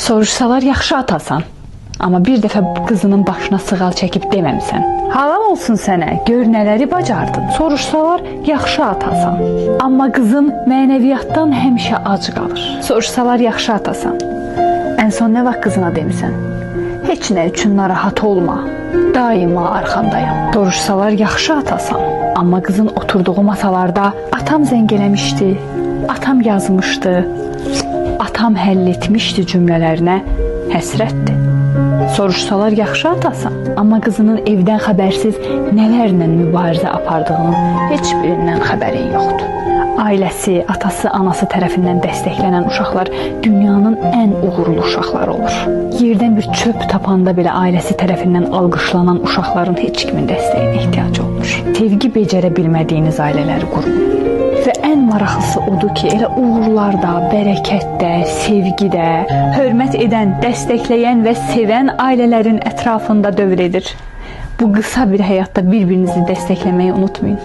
Soruşsalar yaxşı atasan, amma bir dəfə qızının başına sığal çəkib deməmsən. Halal olsun sənə, gör nələri bacardın. Soruşsalar yaxşı atasan, amma qızın mənəviyyatdan həmişə ac qalır. Soruşsalar yaxşı atasan, ən son nə vaxt qızına demisən? Heç nə üçün narahat olma, daima arxandayam. Soruşsalar yaxşı atasan, amma qızın oturduğu masalarda atam zəng eləmişdi, atam yazmışdı, atam həll etmişdi cümlələrinə həsrətdir. Soruşsalar yaxşı atasan, amma qızının evdən xəbərsiz nələrlə mübarizə apardığının heç birindən xəbərin yoxdur. Ailəsi, atası, anası tərəfindən dəstəklənən uşaqlar dünyanın ən uğurlu uşaqları olur. Yerdən bir çöp tapanda belə ailəsi tərəfindən alqışlanan uşaqların heç kimin dəstəyinə ehtiyacı olmur. Sevgi becərə bilmədiyiniz ailələri qurun. Və ən maraqlısı odur ki, elə uğurlarda, bərəkətdə, sevgidə, hörmət edən, dəstəkləyən və sevən ailələrin ətrafında dövr edir. Bu qısa bir həyatda bir-birinizi dəstəkləməyi unutmayın.